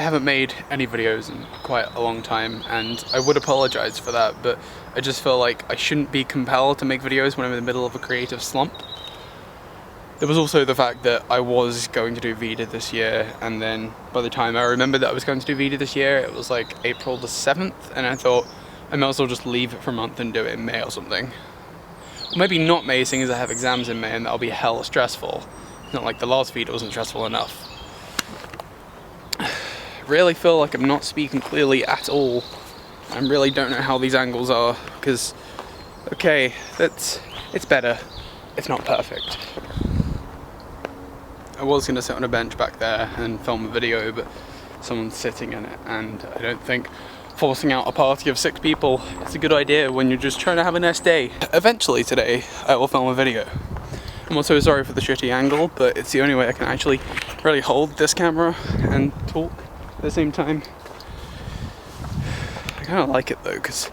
haven't made any videos in quite a long time, and I would apologise for that, but I just feel like I shouldn't be compelled to make videos when I'm in the middle of a creative slump. There was also the fact that I was going to do Vita this year, and then by the time I remembered that I was going to do Vita this year, it was like April the 7th, and I thought I might as well just leave it for a month and do it in May or something. Or maybe not May, seeing as I have exams in May and that'll be hella stressful. It's not like the last Vita wasn't stressful enough. Really feel like I'm not speaking clearly at all. I really don't know how these angles are, because, okay, it's better. It's not perfect. I was going to sit on a bench back there and film a video, but someone's sitting in it, and I don't think forcing out a party of 6 people is a good idea when you're just trying to have a nice day. Eventually today, I will film a video. I'm also sorry for the shitty angle, but it's the only way I can actually really hold this camera and talk at the same time. I kind of like it though, because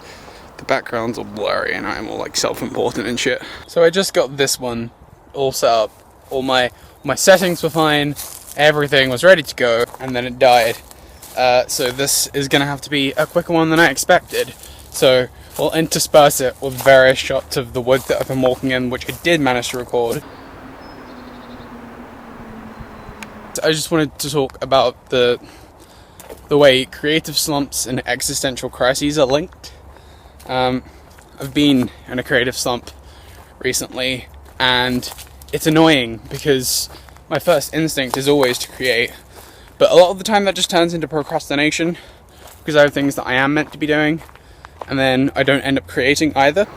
the background's all blurry and I'm all like self-important and shit. So I just got this one all set up. All my settings were fine, everything was ready to go, and then it died. So this is going to have to be a quicker one than I expected. So we'll intersperse it with various shots of the wood that I've been walking in, which I did manage to record. I just wanted to talk about the way creative slumps and existential crises are linked. I've been in a creative slump recently, and it's annoying because my first instinct is always to create, but a lot of the time that just turns into procrastination because I have things that I am meant to be doing, and then I don't end up creating either.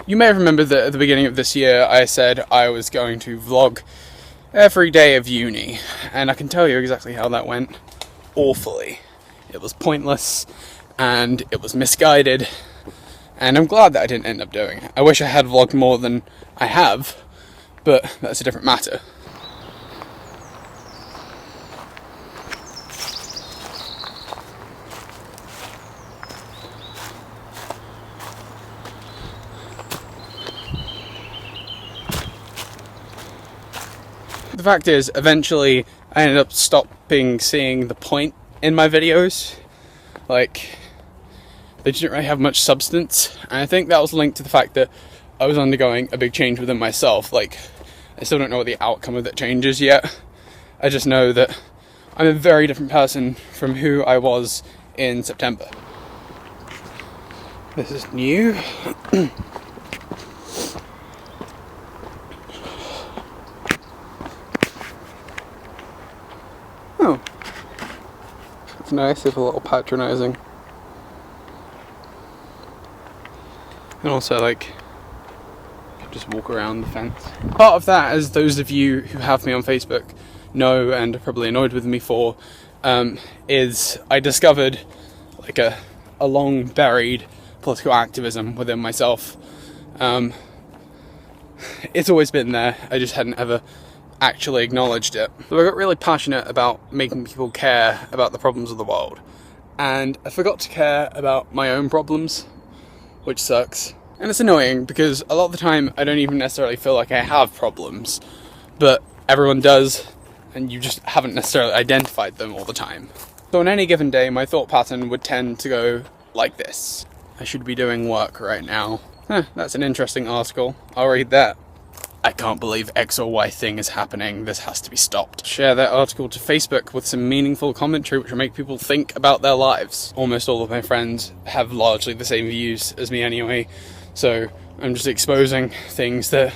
You may have remembered that at the beginning of this year I said I was going to vlog every day of uni, and I can tell you exactly how that went. Awfully. It was pointless, and it was misguided, and I'm glad that I didn't end up doing it. I wish I had vlogged more than I have, but that's a different matter. The fact is, eventually I ended up stopping seeing the point in my videos. Like, they didn't really have much substance, and I think that was linked to the fact that I was undergoing a big change within myself. Like, I still don't know what the outcome of that change is yet. I just know that I'm a very different person from who I was in September. This is new. Oh, it's nice if a little patronising. And also, like, just walk around the fence. Part of that, as those of you who have me on Facebook know and are probably annoyed with me for, is I discovered like a long buried political activism within myself. It's always been there, I just hadn't ever actually acknowledged it. So I got really passionate about making people care about the problems of the world, and I forgot to care about my own problems, which sucks. And it's annoying because a lot of the time I don't even necessarily feel like I have problems, but everyone does, and you just haven't necessarily identified them all the time. So on any given day, my thought pattern would tend to go like this. I should be doing work right now. That's an interesting article. I'll read that. I can't believe X or Y thing is happening. This has to be stopped. Share that article to Facebook with some meaningful commentary which will make people think about their lives. Almost all of my friends have largely the same views as me anyway, so I'm just exposing things that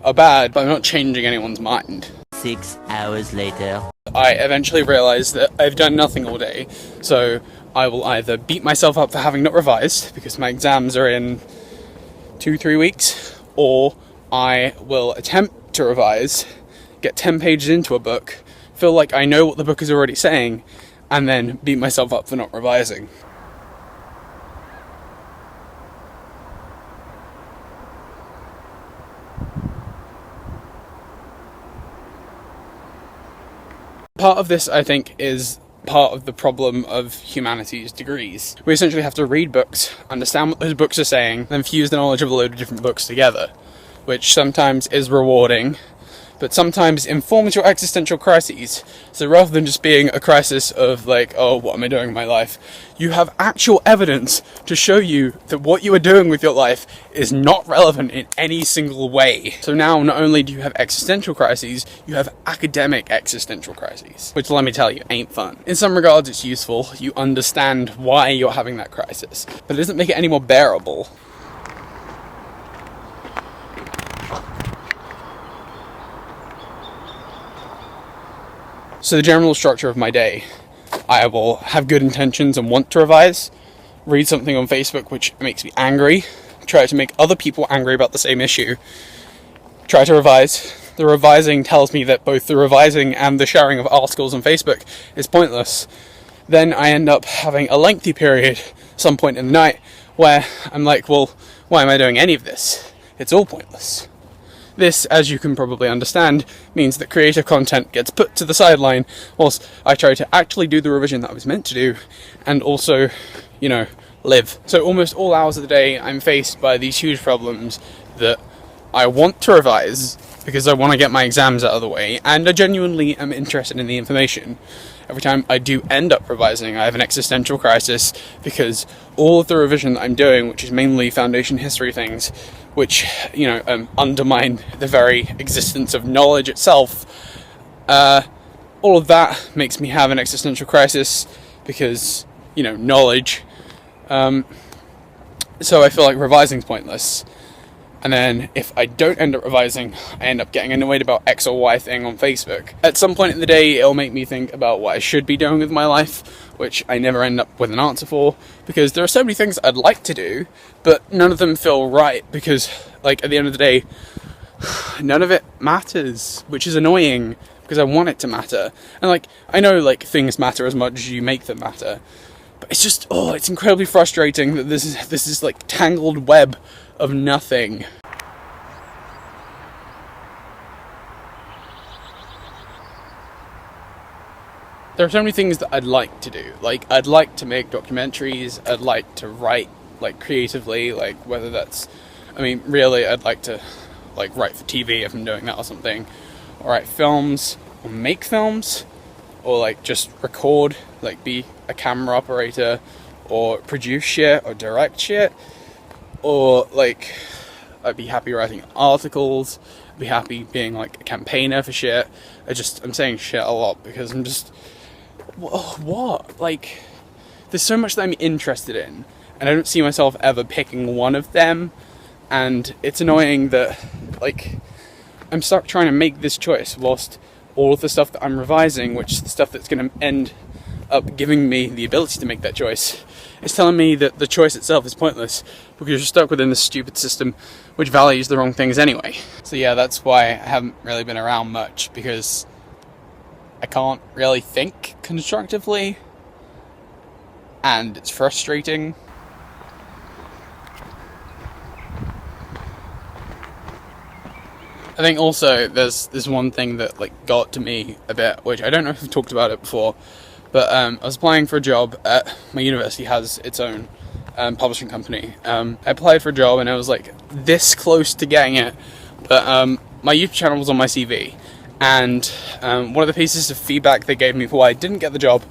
are bad, but I'm not changing anyone's mind. 6 hours later. I eventually realised that I've done nothing all day, so I will either beat myself up for having not revised, because my exams are in 2-3 weeks, or I will attempt to revise, get 10 pages into a book, feel like I know what the book is already saying, and then beat myself up for not revising. Part of this, I think, is part of the problem of humanities degrees. We essentially have to read books, understand what those books are saying, then fuse the knowledge of a load of different books together, which sometimes is rewarding, but sometimes informs your existential crises. So rather than just being a crisis of like, oh, what am I doing in my life, you have actual evidence to show you that what you are doing with your life is not relevant in any single way. So now not only do you have existential crises, you have academic existential crises, which, let me tell you, ain't fun. In some regards it's useful, you understand why you're having that crisis, but it doesn't make it any more bearable. So the general structure of my day, I will have good intentions and want to revise, read something on Facebook which makes me angry, try to make other people angry about the same issue, try to revise. The revising tells me that both the revising and the sharing of articles on Facebook is pointless. Then I end up having a lengthy period, some point in the night, where I'm like, well, why am I doing any of this? It's all pointless. This, as you can probably understand, means that creative content gets put to the sideline whilst I try to actually do the revision that I was meant to do, and also, live. So almost all hours of the day I'm faced by these huge problems that I want to revise because I want to get my exams out of the way, and I genuinely am interested in the information. Every time I do end up revising, I have an existential crisis because all of the revision that I'm doing, which is mainly foundation history things, which, undermine the very existence of knowledge itself, all of that makes me have an existential crisis because, knowledge. So I feel like revising's pointless. And then if I don't end up revising, I end up getting annoyed about X or Y thing on Facebook. At some point in the day, it'll make me think about what I should be doing with my life, which I never end up with an answer for, because there are so many things I'd like to do, but none of them feel right, because, at the end of the day, none of it matters, which is annoying, because I want it to matter. And, I know, things matter as much as you make them matter, but it's just, it's incredibly frustrating that this is tangled web of nothing. There are so many things that I'd like to do. I'd like to make documentaries, I'd like to write, creatively, whether that's, really, I'd like to, write for TV if I'm doing that or something, or write films, or make films, or, just record, be a camera operator, or produce shit, or direct shit, or, I'd be happy writing articles, I'd be happy being, a campaigner for shit. I'm saying shit a lot because I'm just, what? There's so much that I'm interested in, and I don't see myself ever picking one of them, and it's annoying that, I'm stuck trying to make this choice whilst all of the stuff that I'm revising, which is the stuff that's going to end up giving me the ability to make that choice, is telling me that the choice itself is pointless because you're stuck within this stupid system which values the wrong things anyway. So yeah, that's why I haven't really been around much, because I can't really think constructively, and it's frustrating. I think also there's one thing that got to me a bit, which I don't know if I've talked about it before, but I was applying for a job at my university. Has its own publishing company. I applied for a job and I was this close to getting it, but my YouTube channel was on my CV, and one of the pieces of feedback they gave me for why I didn't get the job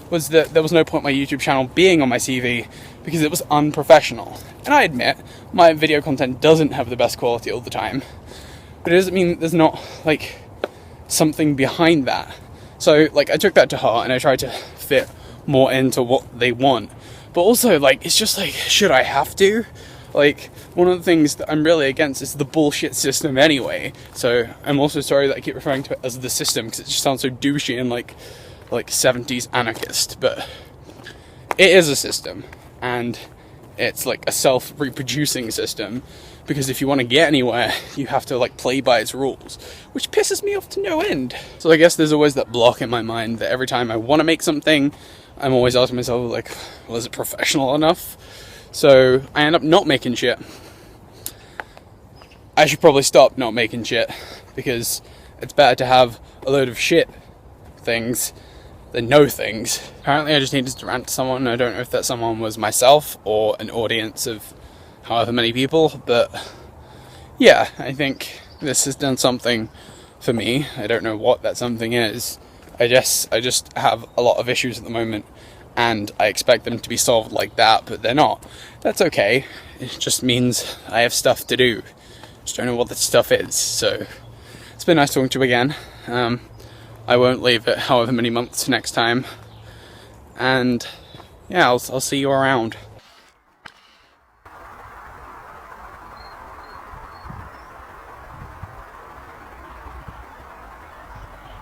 was that there was no point my YouTube channel being on my CV because it was unprofessional. And I admit, my video content doesn't have the best quality all the time, but it doesn't mean that there's not something behind that. So I took that to heart and I tried to fit more into what they want. But also it's just should I have to? One of the things that I'm really against is the bullshit system anyway. So I'm also sorry that I keep referring to it as the system, because it just sounds so douchey and like 70s anarchist. But it is a system, and it's a self-reproducing system, because if you want to get anywhere, you have to play by its rules, which pisses me off to no end. So I guess there's always that block in my mind that every time I want to make something, I'm always asking myself well, is it professional enough? So I end up not making shit. I should probably stop not making shit, because it's better to have a load of shit things than no things. Apparently I just needed to rant to someone. I don't know if that someone was myself or an audience of however many people, but yeah, I think this has done something for me. I don't know what that something is. I just have a lot of issues at the moment, and I expect them to be solved like that, but they're not. That's okay. It just means I have stuff to do. Just don't know what the stuff is. So it's been nice talking to you again. I won't leave it however many months next time, and yeah, I'll see you around.